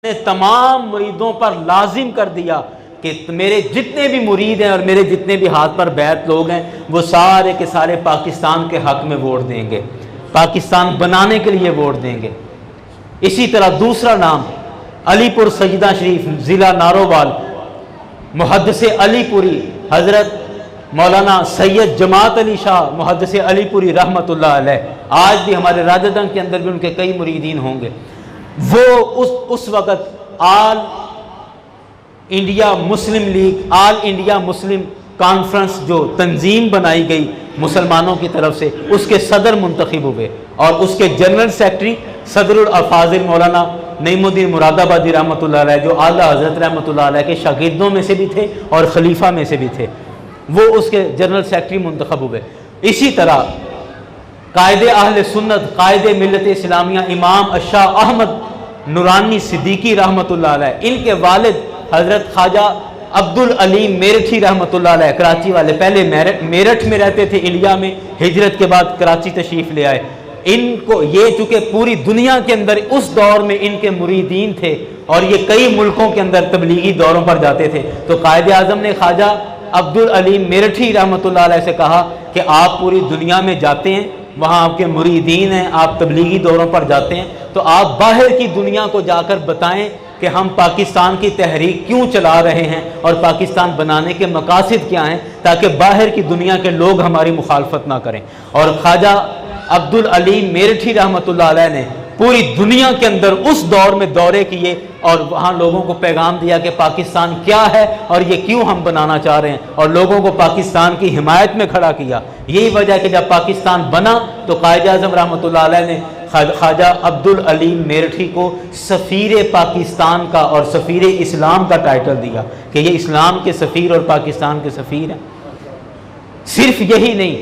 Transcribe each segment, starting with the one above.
ने तमाम मुरीदों पर लाजिम कर दिया कि मेरे जितने भी मुरीद हैं और मेरे जितने भी हाथ पर बैत लोग हैं वो सारे के सारे पाकिस्तान के हक में वोट देंगे, पाकिस्तान बनाने के लिए वोट देंगे। इसी तरह दूसरा नाम अलीपुर सजदा शरीफ ज़िला नारोवाल मुहद्दिस अलीपुरी हज़रत मौलाना सैयद जमात अली शाह मुहद्दिस अलीपुरी रहमतुल्लाह अलैह, आज भी हमारे राजदंग के अंदर भी उनके कई मुरीदीन होंगे। वो उस वक़्त आल इंडिया मुस्लिम लीग, आल इंडिया मुस्लिम कॉन्फ्रेंस जो तंजीम बनाई गई मुसलमानों की तरफ से, उसके सदर मुंतखब हुए और उसके जनरल सेक्रेटरी सदरुल अफाजिल मौलाना नईमुद्दीन मुरादाबादी रहमतुल्लाह अलैह, जो आला हज़रत रहमतुल्लाह अलैह के शागिर्दों में से भी थे और खलीफा में से भी थे, वो उसके जनरल सेक्रेटरी मुंतखब हुए। इसी तरह कायदे अहले सुन्नत कायदे मिल्लत इस्लामिया इमाम अशाह अहमद नूरानी सिद्दीकी रहमतुल्लाह अलैह, इनके वालिद हज़रत ख्वाजा अब्दुल अलीम मेरठी रहमतुल्लाह अलैह, कराची वाले, पहले मेरठ में रहते थे इंडिया में, हिजरत के बाद कराची तशरीफ़ ले आए। इनको ये चूँकि पूरी दुनिया के अंदर उस दौर में इनके मुरीदीन थे और ये कई मुल्कों के अंदर तबलीगी दौरों पर जाते थे, तो कायदे आज़म ने ख्वाजा अब्दुल अलीम मेरठी रहमतुल्लाह अलैह से कहा कि आप पूरी दुनिया में जाते हैं, वहाँ आपके मुरीदीन हैं, आप तबलीगी दौरों पर जाते हैं, तो आप बाहर की दुनिया को जाकर बताएं कि हम पाकिस्तान की तहरीक क्यों चला रहे हैं और पाकिस्तान बनाने के मकासद क्या हैं, ताकि बाहर की दुनिया के लोग हमारी मुखालफत ना करें। और ख्वाजा अब्दुल अलीम मेरठी रहमतुल्लाह अलैह ने पूरी दुनिया के अंदर उस दौर में दौरे किए और वहाँ लोगों को पैगाम दिया कि पाकिस्तान क्या है और ये क्यों हम बनाना चाह रहे हैं, और लोगों को पाकिस्तान की हिमायत में खड़ा किया। यही वजह है कि जब पाकिस्तान बना तो कायदे आज़म रहमतुल्लाह अलैह ने ख्वाजा अब्दुल अलीम मेरठी को सफ़ीर पाकिस्तान का और सफ़ीर इस्लाम का टाइटल दिया कि ये इस्लाम के सफ़ीर और पाकिस्तान के सफ़ीर हैं। सिर्फ यही नहीं,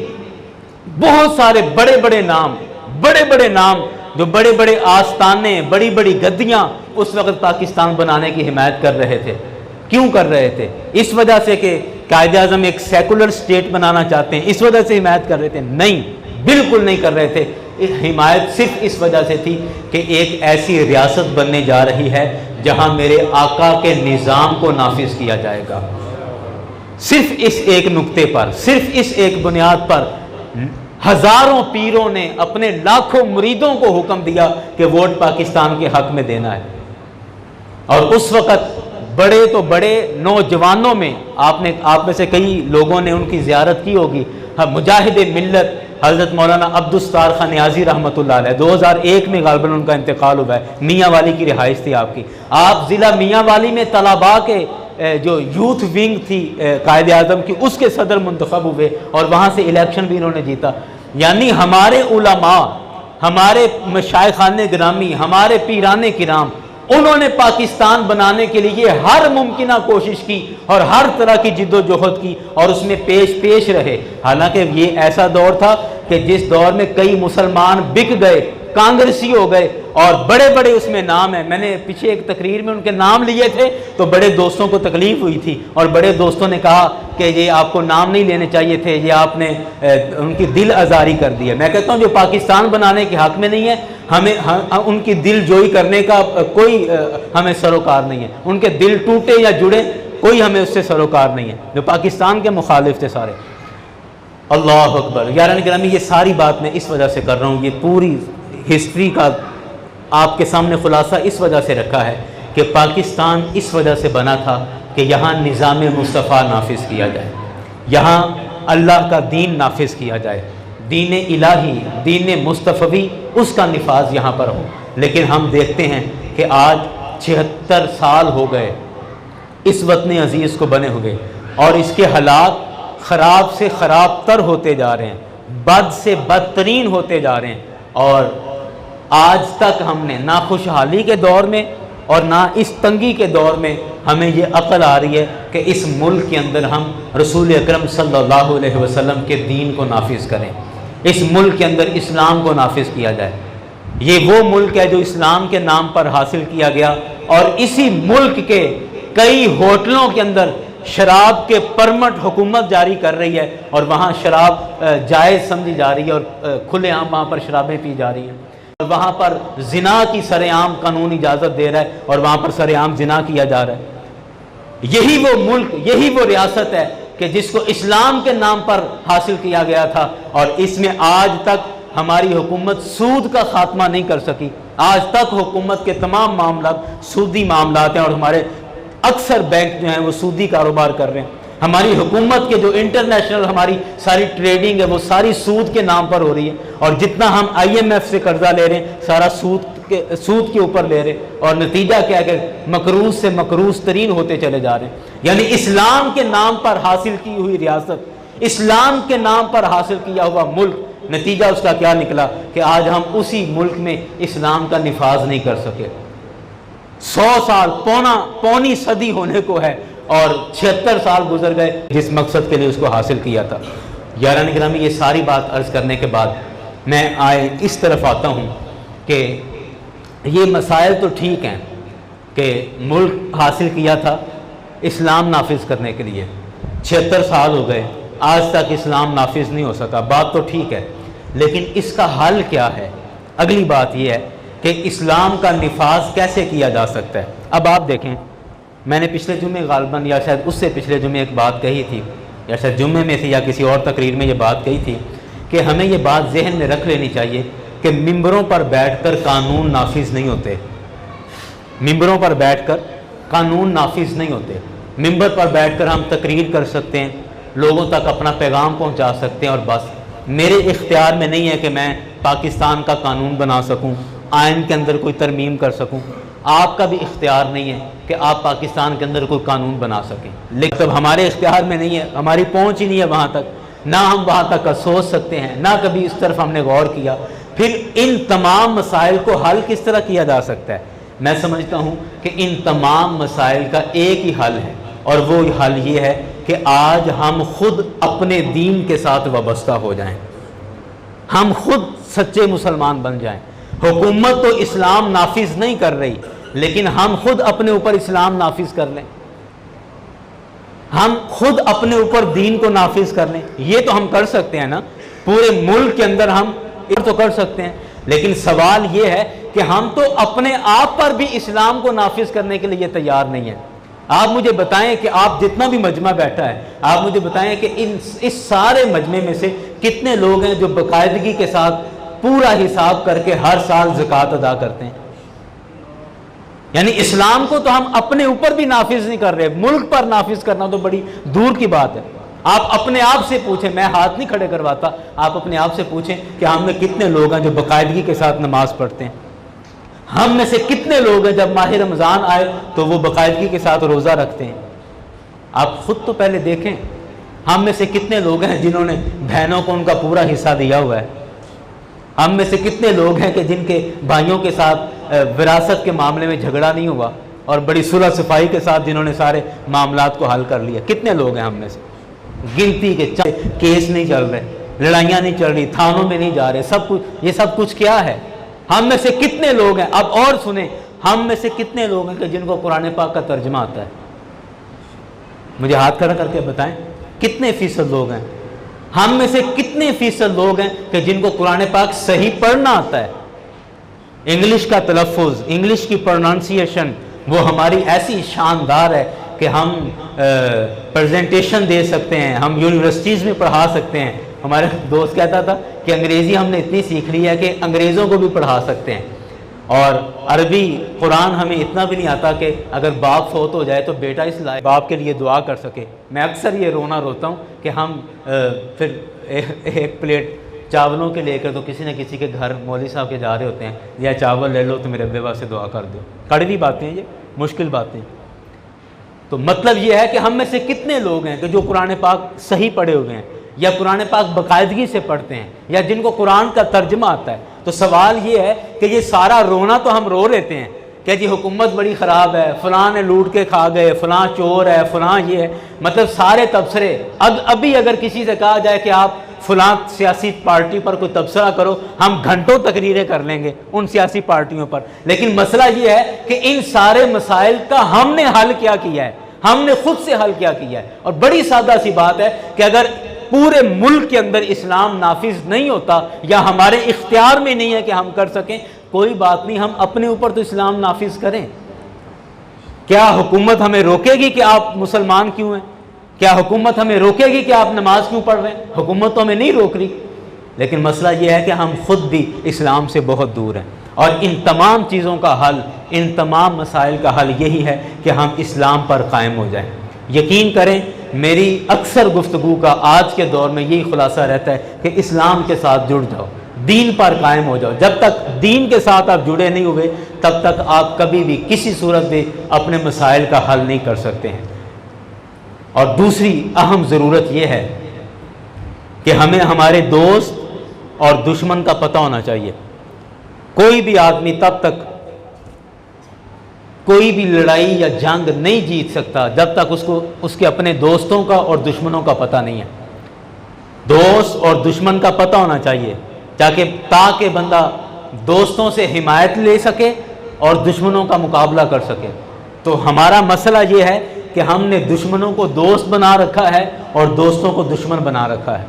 बहुत सारे बड़े बड़े नाम जो बड़े बड़े आस्ताने, बड़ी बड़ी गद्दियाँ उस वक़्त पाकिस्तान बनाने की हिमायत कर रहे थे। क्यों कर रहे थे? इस वजह से कि कायदे आज़म एक सेकुलर स्टेट बनाना चाहते हैं, इस वजह से हिमायत कर रहे थे? नहीं, बिल्कुल नहीं कर रहे थे। हिमायत सिर्फ इस वजह से थी कि एक ऐसी रियासत बनने जा रही है जहाँ मेरे आका के निज़ाम को नाफिज किया जाएगा। सिर्फ इस एक नुक्ते पर, सिर्फ इस एक बुनियाद पर हजारों पीरों ने अपने लाखों मुरीदों को हुक्म दिया कि वोट पाकिस्तान के हक में देना है। और उस वक़्त बड़े तो बड़े नौजवानों में आप में से कई लोगों ने उनकी ज़ियारत की होगी, मुजाहिद मिल्लत हज़रत मौलाना अब्दुस्तार खान नियाज़ी रहमतुल्लाह अलैह, 2001 में गालिबन उनका इंतकाल हुआ है। मियाँ वाली की रिहाइश थी आपकी। आप ज़िला मियाँ वाली में तलबा के जो यूथ विंग थी कायदे आज़म की, उसके सदर मुंतखब हुए और वहाँ से इलेक्शन भी इन्होंने जीता। यानी हमारे उलमा, हमारे मशाइखाने गिरामी, हमारे पीराने किराम, उन्होंने पाकिस्तान बनाने के लिए हर मुमकिन कोशिश की और हर तरह की जिद्दोजहद की और उसमें पेश रहे। हालांकि ये ऐसा दौर था कि जिस दौर में कई मुसलमान बिक गए, कांग्रेसी हो गए और बड़े बड़े उसमें नाम है। मैंने पीछे एक तकरीर में उनके नाम लिए थे तो बड़े दोस्तों को तकलीफ हुई थी और बड़े दोस्तों ने कहा कि ये आपको नाम नहीं लेने चाहिए थे, ये आपने उनकी दिल आज़ारी कर दी है। मैं कहता हूँ जो पाकिस्तान बनाने के हक़ में नहीं है, हमें उनकी दिल जोई करने का कोई हमें सरोकार नहीं है। उनके दिल टूटे या जुड़े, कोई हमें उससे सरोकार नहीं है। जो पाकिस्तान के मुखालिफ थे सारे। अल्लाह अकबर। यारान गिरामी, ये सारी बात मैं इस वजह से कर रहा हूँ, ये पूरी हिस्ट्री का आपके सामने खुलासा इस वजह से रखा है कि पाकिस्तान इस वजह से बना था कि यहाँ निज़ाम मुस्तफ़ा नाफिज किया जाए, यहाँ अल्लाह का दीन नाफिज किया जाए, दीन इलाही, दीन मुस्तफ़वी, उसका निफाज यहाँ पर हो। लेकिन हम देखते हैं कि आज 76 साल हो गए इस वतन अज़ीज़ को बने हुए और इसके हालात ख़राब से ख़राब तर होते जा रहे हैं, बद से बदतरीन होते जा रहे हैं। और आज तक हमने ना खुशहाली के दौर में और ना इस तंगी के दौर में हमें ये अक्ल आ रही है कि इस मुल्क के अंदर हम रसूल अकरम सल्लल्लाहु अलैहि वसल्लम के दीन को नाफिज करें, इस मुल्क के अंदर इस्लाम को नाफिज किया जाए। ये वो मुल्क है जो इस्लाम के नाम पर हासिल किया गया और इसी मुल्क के कई होटलों के अंदर शराब के परमट हुकूमत जारी कर रही है और वहाँ शराब जायज़ समझी जा रही है और खुलेआम वहाँ पर शराबें पी जा रही हैं। वहाँ पर जिना की सरेआम कानून इजाज़त दे रहा है और वहाँ पर सरेआम जिना किया जा रहा है। यही वो मुल्क, यही वो रियासत है कि जिसको इस्लाम के नाम पर हासिल किया गया था, और इसमें आज तक हमारी हुकूमत सूद का खात्मा नहीं कर सकी। आज तक हुकूमत के तमाम मामला सूदी मामलात हैं और हमारे अक्सर बैंक जो हैं वो सूदी कारोबार कर रहे हैं। हमारी हुकूमत के जो इंटरनेशनल हमारी सारी ट्रेडिंग है वो सारी सूद के नाम पर हो रही है, और जितना हम IMF से कर्जा ले रहे हैं सारा सूद के ऊपर ले रहे हैं, और नतीजा क्या है कि मकरूज से मकरूज तरीन होते चले जा रहे हैं। यानी इस्लाम के नाम पर हासिल की हुई रियासत, इस्लाम के नाम पर हासिल किया हुआ मुल्क, नतीजा उसका क्या निकला कि आज हम उसी मुल्क में इस्लाम का निफाज नहीं कर सके। 100 साल, पौनी सदी होने को है और 76 साल गुजर गए जिस मकसद के लिए उसको हासिल किया था। यारान गिरामी, ये सारी बात अर्ज़ करने के बाद मैं इस तरफ आता हूँ कि ये मसाइल तो ठीक हैं कि मुल्क हासिल किया था इस्लाम नाफिज करने के लिए, 76 साल हो गए, आज तक इस्लाम नाफिज नहीं हो सका, बात तो ठीक है, लेकिन इसका हल क्या है? अगली बात यह है कि इस्लाम का निफाज कैसे किया जा सकता है। अब आप देखें, मैंने पिछले जुम्मे गालबन या शायद उससे पिछले जुम्मे एक बात कही थी, या शायद जुम्मे में थी या किसी और तकरीर में ये बात कही थी कि हमें ये बात जहन में रख लेनी चाहिए कि मिंबरों पर बैठकर कानून नाफिज नहीं होते। मिंबरों पर बैठकर कानून नाफिज नहीं होते। मिंबर पर बैठकर हम तकरीर कर सकते हैं, लोगों तक अपना पैगाम पहुंचा सकते हैं, और बस मेरे इख्तियार में नहीं है कि मैं पाकिस्तान का कानून बना सकूं, आइन के अंदर कोई तरमीम कर सकूं। आपका भी इख्तियार नहीं है कि आप पाकिस्तान के अंदर कोई कानून बना सकें, लेकिन तब हमारे इख्तियार में नहीं है, हमारी पहुंच ही नहीं है वहाँ तक, ना हम वहाँ तक का सोच सकते हैं, ना कभी इस तरफ हमने गौर किया। फिर इन तमाम मसाइल को हल किस तरह किया जा सकता है? मैं समझता हूँ कि इन तमाम मसाइल का एक ही हल है, और वो हल ये है कि आज हम खुद अपने दीन के साथ वाबस्ता हो जाएं, हम खुद सच्चे मुसलमान बन जाएं। हुकूमत तो इस्लाम नाफिज नहीं कर रही, लेकिन हम खुद अपने ऊपर इस्लाम नाफिज कर लें, हम खुद अपने ऊपर दीन को नाफिज कर लें। ये तो हम कर सकते हैं ना, पूरे मुल्क के अंदर हम ये तो कर सकते हैं, लेकिन सवाल ये है कि हम तो अपने आप पर भी इस्लाम को नाफिज करने के लिए तैयार नहीं है। आप मुझे बताएं कि आप जितना भी मजमा बैठा है, आप मुझे बताएं कि इस सारे मजमे में से कितने लोग हैं जो बाकायदगी के साथ पूरा हिसाब करके हर साल ज़कात अदा करते हैं? यानी इस्लाम को तो हम अपने ऊपर भी नाफिज नहीं कर रहे, मुल्क पर नाफिज करना तो बड़ी दूर की बात है। आप अपने आप से पूछें, मैं हाथ नहीं खड़े करवाता, आप अपने आप से पूछें कि हम में कितने लोग हैं जो बाकायदगी के साथ नमाज पढ़ते हैं? हम में से कितने लोग हैं जब माह रमज़ान आए तो वो बाकायदगी के साथ रोज़ा रखते हैं? आप खुद तो पहले देखें, हम में से कितने लोग हैं जिन्होंने बहनों को उनका पूरा हिस्सा दिया हुआ है? हम में से कितने लोग हैं कि जिनके भाइयों के साथ विरासत के मामले में झगड़ा नहीं हुआ और बड़ी सुलह सफाई के साथ जिन्होंने सारे मामलात को हल कर लिया? कितने लोग हैं हम में से? गिनती के केस नहीं चल रहे, लड़ाइयाँ नहीं चल रही, थानों में नहीं जा रहे, सब कुछ, ये सब कुछ क्या है? हम में से कितने लोग हैं? अब और सुने, हम में से कितने लोग हैं कि जिनको कुरान पाक का तर्जमा आता है? मुझे हाथ खड़ा करके बताएं, कितने फीसद लोग हैं? हम में से कितने फीसद लोग हैं कि जिनको कुरान पाक सही पढ़ना आता है? इंग्लिश का तलफ़ुज़, इंग्लिश की प्रोनाउंसिएशन वो हमारी ऐसी शानदार है कि हम प्रेजेंटेशन दे सकते हैं, हम यूनिवर्सिटीज़ में पढ़ा सकते हैं। हमारे दोस्त कहता था कि अंग्रेज़ी हमने इतनी सीख ली है कि अंग्रेज़ों को भी पढ़ा सकते हैं, और अरबी कुरान हमें इतना भी नहीं आता कि अगर बाप फौत हो जाए तो बेटा इस लायक बाप के लिए दुआ कर सके। मैं अक्सर ये रोता हूँ कि हम फिर एक प्लेट चावलों के लेकर तो किसी न किसी के घर मौलवी साहब के जा रहे होते हैं, या चावल ले लो तो मेरे अब्बे से दुआ कर दो। कड़वी बातें, ये मुश्किल बातें। तो मतलब ये है कि हम में से कितने लोग हैं कि जो कुरान पाक सही पढ़े हुए हैं, या कुरान पाक बाकायदगी से पढ़ते हैं, या जिनको कुरान का तर्जमा आता है? तो सवाल ये है कि ये सारा रोना तो हम रो लेते हैं कि जी हुकूमत बड़ी ख़राब है, फ़लाँ ने लूट के खा गए, फ़लाँ चोर है, फ़लाँ ये है, मतलब सारे तबसरे। अभी अगर किसी से कहा जाए कि आप फ़लाँ सियासी पार्टी पर कोई तबसरा करो, हम घंटों तकरीरें कर लेंगे उन सियासी पार्टियों पर। लेकिन मसला ये है कि इन सारे मसाइल का हमने हल क्या किया है? हमने खुद से हल क्या किया है? और बड़ी सादा सी बात है कि अगर पूरे मुल्क के अंदर इस्लाम नाफिज नहीं होता, या हमारे इख्तियार में नहीं है कि हम कर सकें, कोई बात नहीं, हम अपने ऊपर तो इस्लाम नाफिज करें। क्या हुकूमत हमें रोकेगी कि आप मुसलमान क्यों हैं? क्या हुकूमत हमें रोकेगी कि आप नमाज क्यों पढ़ रहे हैं? हुकूमत तो हमें नहीं रोक रही, लेकिन मसला यह है कि हम खुद भी इस्लाम से बहुत दूर हैं। और इन तमाम चीज़ों का हल, इन तमाम मसाइल का हल यही है कि हम इस्लाम पर कायम हो जाएं। यकीन करें, मेरी अक्सर गुफ्तगू का आज के दौर में यही खुलासा रहता है कि इस्लाम के साथ जुड़ जाओ, दीन पर कायम हो जाओ। जब तक दीन के साथ आप जुड़े नहीं हुए, तब तक आप कभी भी किसी सूरत में अपने मसाइल का हल नहीं कर सकते हैं। और दूसरी अहम ज़रूरत यह है कि हमें हमारे दोस्त और दुश्मन का पता होना चाहिए। कोई भी आदमी तब तक कोई भी लड़ाई या जंग नहीं जीत सकता जब तक उसको उसके अपने दोस्तों का और दुश्मनों का पता नहीं है। दोस्त और दुश्मन का पता होना चाहिए ताकि बंदा दोस्तों से हिमायत ले सके और दुश्मनों का मुकाबला कर सके। तो हमारा मसला ये है कि हमने दुश्मनों को दोस्त बना रखा है और दोस्तों को दुश्मन बना रखा है।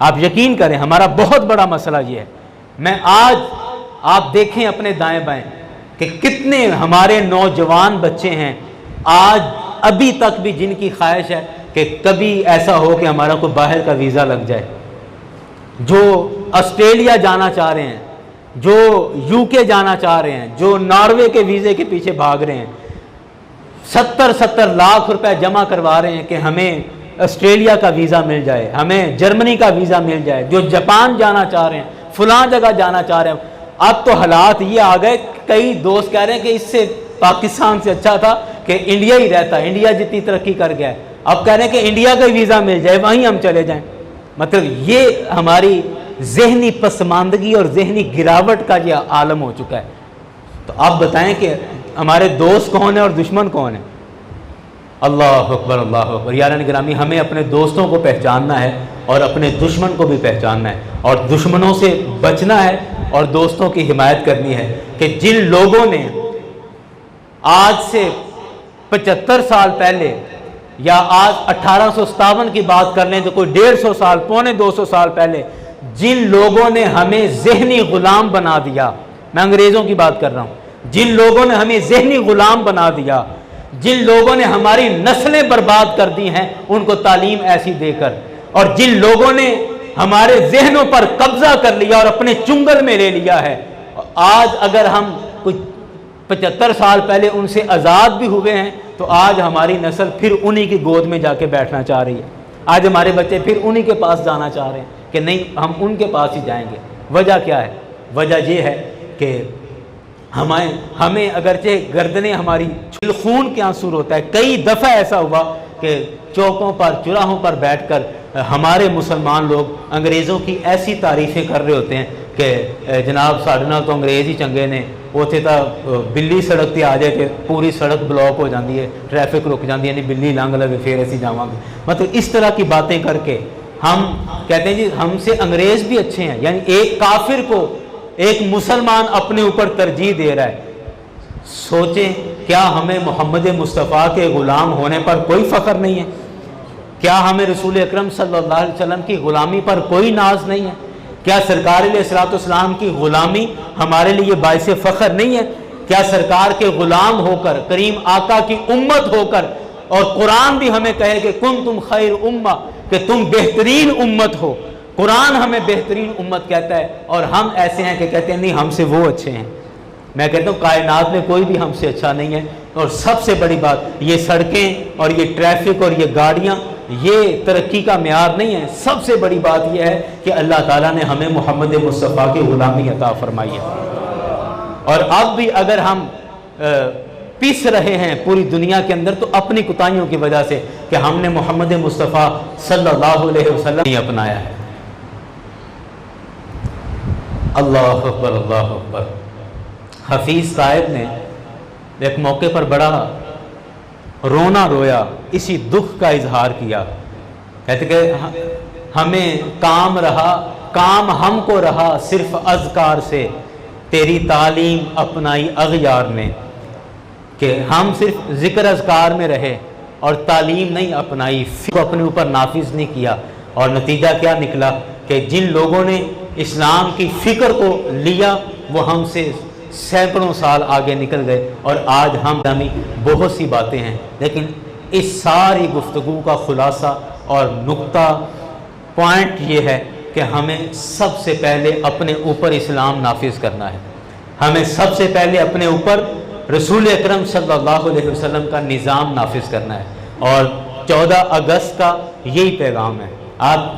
आप यकीन करें, हमारा बहुत बड़ा मसला ये है। मैं आज आप देखें अपने दाएं बाएं कि कितने हमारे नौजवान बच्चे हैं आज अभी तक भी जिनकी ख्वाहिश है कि कभी ऐसा हो कि हमारा कोई बाहर का वीज़ा लग जाए, जो ऑस्ट्रेलिया जाना चाह रहे हैं, जो यूके जाना चाह रहे हैं, जो नॉर्वे के वीज़े के पीछे भाग रहे हैं, 70-70 लाख रुपए जमा करवा रहे हैं कि हमें ऑस्ट्रेलिया का वीज़ा मिल जाए, हमें जर्मनी का वीज़ा मिल जाए, जो जापान जाना चाह रहे हैं, फलां जगह जाना चाह रहे हैं। अब तो हालात ये आ गए, कई दोस्त कह रहे हैं कि इससे पाकिस्तान से अच्छा था कि इंडिया ही रहता, इंडिया जितनी तरक्की कर गया है। अब कह रहे हैं कि इंडिया का वीज़ा मिल जाए, वहीं हम चले जाएं। मतलब ये हमारी जहनी पसमानदगी और जहनी गिरावट का ये आलम हो चुका है। तो आप बताएं कि हमारे दोस्त कौन है और दुश्मन कौन है? अल्लाह अकबर, अल्लाह अकबर। यारान गिरामी, हमें अपने दोस्तों को पहचानना है और अपने दुश्मन को भी पहचानना है, और दुश्मनों से बचना है और दोस्तों की हिमायत करनी है। कि जिन लोगों ने आज से 75 साल पहले या आज 1857 की बात कर लें तो कोई 150 साल, पौने 200 साल पहले जिन लोगों ने हमें जहनी गुलाम बना दिया, मैं अंग्रेज़ों की बात कर रहा हूँ, जिन लोगों ने हमें जहनी गुलाम बना दिया, जिन लोगों ने हमारी नस्लें बर्बाद कर दी हैं उनको तालीम ऐसी देकर, और जिन लोगों ने हमारे जहनों पर कब्जा कर लिया और अपने चुंगल में ले लिया है, आज अगर हम कुछ 75 साल पहले उनसे आज़ाद भी हुए हैं तो आज हमारी नस्ल फिर उन्हीं की गोद में जाके बैठना चाह रही है। आज हमारे बच्चे फिर उन्हीं के पास जाना चाह रहे हैं कि नहीं, हम उनके पास ही जाएंगे। वजह क्या है? वजह ये है कि हमें अगरचे गर्दनें हमारी खून के आंसू होता है। कई दफ़ा ऐसा हुआ कि चौकों पर, चौराहों पर बैठकर हमारे मुसलमान लोग अंग्रेज़ों की ऐसी तारीफ़ें कर रहे होते हैं कि जनाब साढ़े नाल तो अंग्रेज़ ही चंगे ने, उत्थे तो बिल्ली सड़क पर आ जाए तो पूरी सड़क ब्लॉक हो जाती है, ट्रैफिक रुक जाती है, नहीं बिल्ली लंघ लगे फिर असी जावांगे। मतलब इस तरह की बातें करके हम कहते हैं जी हमसे अंग्रेज़ भी अच्छे हैं। यानी एक काफिर को एक मुसलमान अपने ऊपर तरजीह दे रहा है। सोचें, क्या हमें मोहम्मद मुस्तफ़ा के ग़ुलाम होने पर कोई फ़ख्र नहीं है? क्या हमें रसूल अकरम सल्लल्लाहु अलैहि वसल्लम की ग़ुलामी पर कोई नाज नहीं है? क्या सरकार अलैहिस्सलाम की ग़ुलामी हमारे लिए बाइस फ़ख्र नहीं है? क्या सरकार के ग़ुलाम होकर, करीम आका की उम्मत होकर, और कुरान भी हमें कहे कि कुंतुम खैर उम्मा, कि तुम बेहतरीन उम्मत हो, कुरान हमें बेहतरीन उम्मत कहता है, और हम ऐसे हैं कि कहते हैं नहीं हमसे वो अच्छे हैं। मैं कहता हूँ कायनात में कोई भी हमसे अच्छा नहीं है। और सबसे बड़ी बात, ये सड़कें और ये ट्रैफिक और ये गाड़ियाँ ये तरक्की का मेयार नहीं है। सबसे बड़ी बात यह है कि अल्लाह ताला ने हमें मोहम्मद मुस्तफ़ा की ग़ुलामी अता फरमाई है। और अब भी अगर हम पिस रहे हैं पूरी दुनिया के अंदर तो अपनी कुताहियों की वजह से कि हमने मोहम्मद मुस्तफ़ा सल्लल्लाहु अलैहि वसल्लम नहीं अपनाया है। अल्लाह अकबर, अल्लाह अकबर। हफीज़ साहब ने एक मौके पर बड़ा रोना रोया, इसी दुख का इजहार किया। कहते कि हमें काम रहा, काम हमको रहा सिर्फ अज़कार से, तेरी तालीम अपनाई अग़यार ने। कि हम सिर्फ ज़िक्र अज़कार में रहे और तालीम नहीं अपनाई, को अपने ऊपर नाफिज नहीं किया। और नतीजा क्या निकला कि जिन लोगों ने इस्लाम की फ़िक्र को लिया वो हमसे सैकड़ों साल आगे निकल गए और आज हम बहुत सी बातें हैं, लेकिन इस सारी गुफ्तगू का खुलासा और नुक्ता पॉइंट ये है कि हमें सबसे पहले अपने ऊपर इस्लाम नाफिज करना है। हमें सबसे पहले अपने ऊपर रसूल अकरम सल्लल्लाहु अलैहि वसल्लम का निज़ाम नाफिज करना है और 14 अगस्त का यही पैगाम है।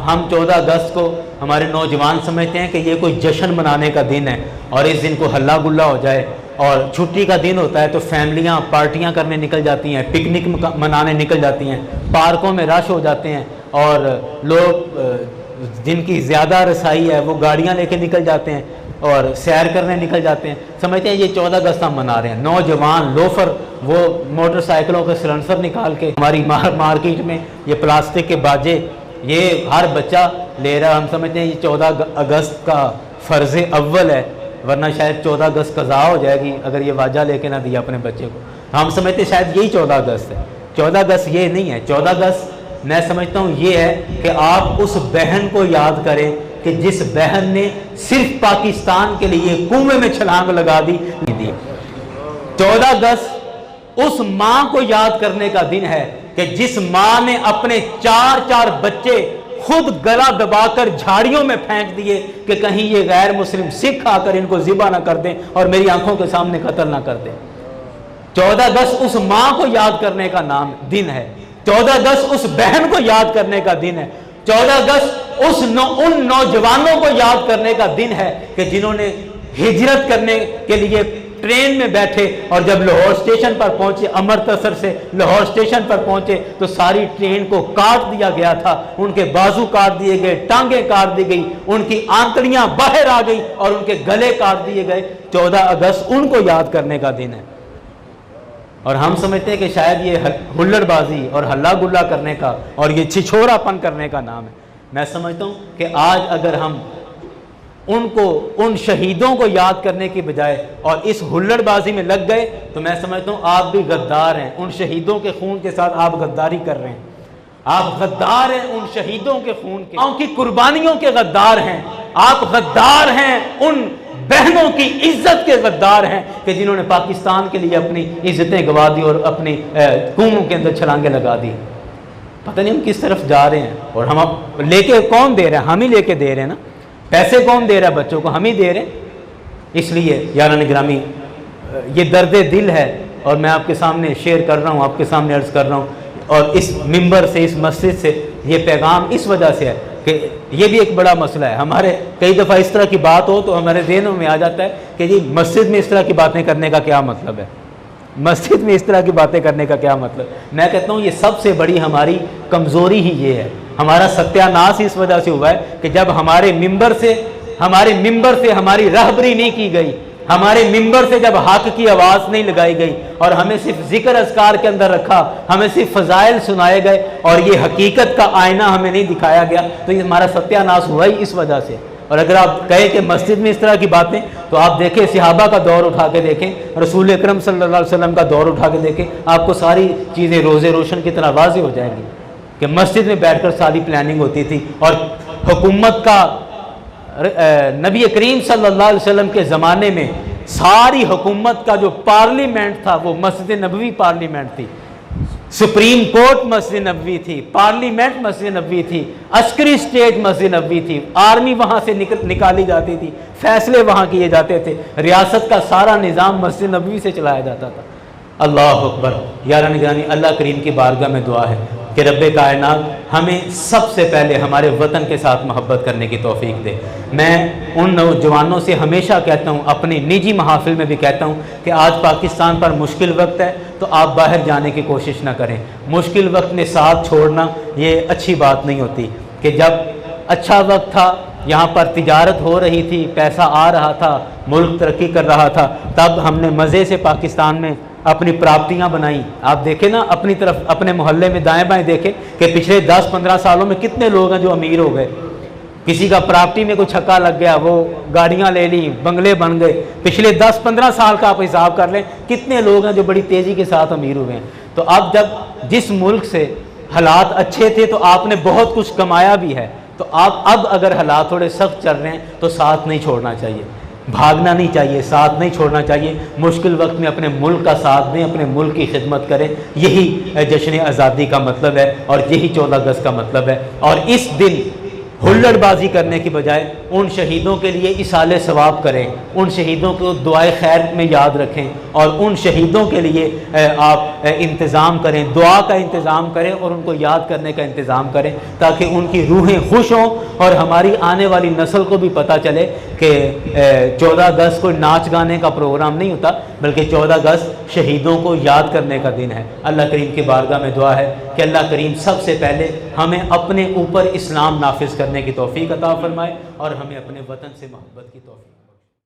हम 14 अगस्त को हमारे नौजवान समझते हैं कि ये कोई जश्न मनाने का दिन है और इस दिन को हल्ला गुल्ला हो जाए और छुट्टी का दिन होता है तो फैमिलियाँ पार्टियाँ करने निकल जाती हैं, पिकनिक मनाने निकल जाती हैं, पार्कों में रश हो जाते हैं और लोग जिनकी ज़्यादा रसाई है वो गाड़ियाँ लेके निकल जाते हैं और सैर करने निकल जाते हैं, समझते हैं ये 14 अगस्त हम मना रहे हैं। नौजवान लोफर वो मोटरसाइकिलों के सिलेंसर निकाल के हमारी मार्केट में ये प्लास्टिक के बाजे ये हर बच्चा ले रहा है। हम समझते हैं ये 14 अगस्त का फ़र्ज़ अव्वल है, वरना शायद 14 अगस्त कज़ा हो जाएगी अगर ये वाजा लेके ना दिया अपने बच्चे को। हम समझते शायद यही 14 अगस्त है। 14 अगस्त ये नहीं है। 14 अगस्त मैं समझता हूँ ये है कि आप उस बहन को याद करें कि जिस बहन ने सिर्फ पाकिस्तान के लिए कुएं में छलांग लगा दी। 14 अगस्त उस माँ को याद करने का दिन है कि जिस माँ ने अपने 4 बच्चे खुद गला दबाकर झाड़ियों में फेंक दिए कि कहीं ये गैर मुस्लिम सिख आकर इनको ज़िबा ना कर दें और मेरी आंखों के सामने कत्ल ना कर दें। 14 अगस्त उस माँ को याद करने का दिन है। 14 अगस्त उस बहन को याद करने का दिन है। 14 अगस्त उन नौजवानों को याद करने का दिन है कि जिन्होंने हिजरत करने के लिए ट्रेन में बैठे और जब लाहौर स्टेशन पर पहुंचे, अमृतसर से लाहौर स्टेशन पर पहुंचे तो सारी ट्रेन को काट दिया गया था। उनके बाजू काट दिए गए, टांगे काट दी गई, उनकी आंतड़ियां बाहर आ गई और उनके गले काट दिए गए। 14 अगस्त उनको याद करने का दिन है और हम समझते हैं कि शायद ये हुल्लड़बाजी और हल्ला गुल्ला करने का और ये छिछोरापन करने का नाम है। मैं समझता हूँ कि आज अगर हम उन शहीदों को याद करने की बजाय और इस हुल्लड़बाजी में लग गए तो मैं समझता हूँ आप भी गद्दार हैं। उन शहीदों के खून के साथ आप गद्दारी कर रहे हैं। आप गद्दार हैं उन शहीदों के खून के, उनकी कुर्बानियों के गद्दार हैं। आप गद्दार हैं उन बहनों की इज्जत के गद्दार हैं कि जिन्होंने पाकिस्तान के लिए अपनी इज्जतें गवा दी और अपनी कुओं के अंदर छलांगे लगा दी। पता नहीं हम किस तरफ जा रहे हैं और हम लेके कौन दे रहे हैं? हम ही लेके दे रहे हैं ना। पैसे कौन दे रहा है? बच्चों को हम ही दे रहे हैं। इसलिए यारान ग्रामी ये दर्द दिल है और मैं आपके सामने शेयर कर रहा हूँ, आपके सामने अर्ज़ कर रहा हूँ और इस मिंबर से, इस मस्जिद से ये पैगाम इस वजह से है कि ये भी एक बड़ा मसला है। हमारे कई दफ़ा इस तरह की बात हो तो हमारे ज़हनों में आ जाता है कि जी मस्जिद में इस तरह की बातें करने का क्या मतलब है, मस्जिद में इस तरह की बातें करने का क्या मतलब। मैं कहता हूँ ये सबसे बड़ी हमारी कमज़ोरी ही ये है। हमारा सत्यानाश इस वजह से हुआ है कि जब हमारे मिंबर से हमारी रहबरी नहीं की गई, हमारे मिंबर से जब हक की आवाज़ नहीं लगाई गई और हमें सिर्फ जिक्र अज़कार के अंदर रखा, हमें सिर्फ फ़ज़ाइल सुनाए गए और ये हकीकत का आईना हमें नहीं दिखाया गया, तो ये हमारा सत्यानाश हुआ ही इस वजह से। और अगर आप कहें कि मस्जिद में इस तरह की बातें, तो आप देखें सहाबा का दौर उठा के देखें, रसूल अकरम सल्लल्लाहु अलैहि वसल्लम का दौर उठा के देखें, आपको सारी चीज़ें रोज़े रोशन की तरह वाज़ेह हो जाएंगी कि मस्जिद में बैठकर सारी प्लानिंग होती थी। और हुकूमत का नबी करीम सल्लल्लाहु अलैहि वसल्लम के ज़माने में सारी हुकूमत का जो पार्लियामेंट था वो मस्जिद नबवी पार्लियामेंट थी। सुप्रीम कोर्ट मस्जिद नबवी थी, पार्लियामेंट मस्जिद नबवी थी, अस्करी स्टेट मस्जिद नबवी थी, आर्मी वहाँ से निकाली जाती थी, फैसले वहाँ किए जाते थे, रियासत का सारा निज़ाम मस्जिद नबवी से चलाया जाता था। अल्लाह अकबर। यारान गिरामी, अल्लाह करीम की बारगाह में दुआ है कि रब्बे कायनात हमें सबसे पहले हमारे वतन के साथ मोहब्बत करने की तौफीक दे। मैं उन नौजवानों से हमेशा कहता हूँ, अपनी निजी महाफिल में भी कहता हूँ कि आज पाकिस्तान पर मुश्किल वक्त है तो आप बाहर जाने की कोशिश ना करें। मुश्किल वक्त में साथ छोड़ना ये अच्छी बात नहीं होती कि जब अच्छा वक्त था, यहाँ पर तिजारत हो रही थी, पैसा आ रहा था, मुल्क तरक्की कर रहा था, तब हमने मज़े से पाकिस्तान में अपनी प्राप्तियां बनाई। आप देखें ना अपनी तरफ, अपने मोहल्ले में दाएं बाएं देखें कि पिछले 10-15 सालों में कितने लोग हैं जो अमीर हो गए। किसी का प्रॉपर्टी में कोई छक्का लग गया, वो गाड़ियां ले ली, बंगले बन गए। पिछले 10-15 साल का आप हिसाब कर लें कितने लोग हैं जो बड़ी तेज़ी के साथ अमीर हुए हैं। तो अब जब जिस मुल्क से हालात अच्छे थे तो आपने बहुत कुछ कमाया भी है, तो आप अब अगर हालात थोड़े सख्त चल रहे हैं तो साथ नहीं छोड़ना चाहिए। भागना नहीं चाहिए, साथ नहीं छोड़ना चाहिए। मुश्किल वक्त में अपने मुल्क का साथ दें, अपने मुल्क की खिदमत करें। यही जश्न आज़ादी का मतलब है और यही 14 अगस्त का मतलब है। और इस दिन हुल्लड़बाजी करने की बजाय उन शहीदों के लिए इसाले सवाब करें, उन शहीदों को दुआए खैर में याद रखें और उन शहीदों के लिए आप इंतज़ाम करें, दुआ का इंतज़ाम करें और उनको याद करने का इंतज़ाम करें, ताकि उनकी रूहें खुश हों और हमारी आने वाली नस्ल को भी पता चले कि 14 अगस्त कोई नाच गाने का प्रोग्राम नहीं होता, बल्कि 14 अगस्त शहीदों को याद करने का दिन है। अल्लाह करीम की बारगाह में दुआ है कि अल्लाह करीम सबसे पहले हमें अपने ऊपर इस्लाम नाफिज करने की तौफीक अता फरमाए और हमें अपने वतन से मोहब्बत की तौफीक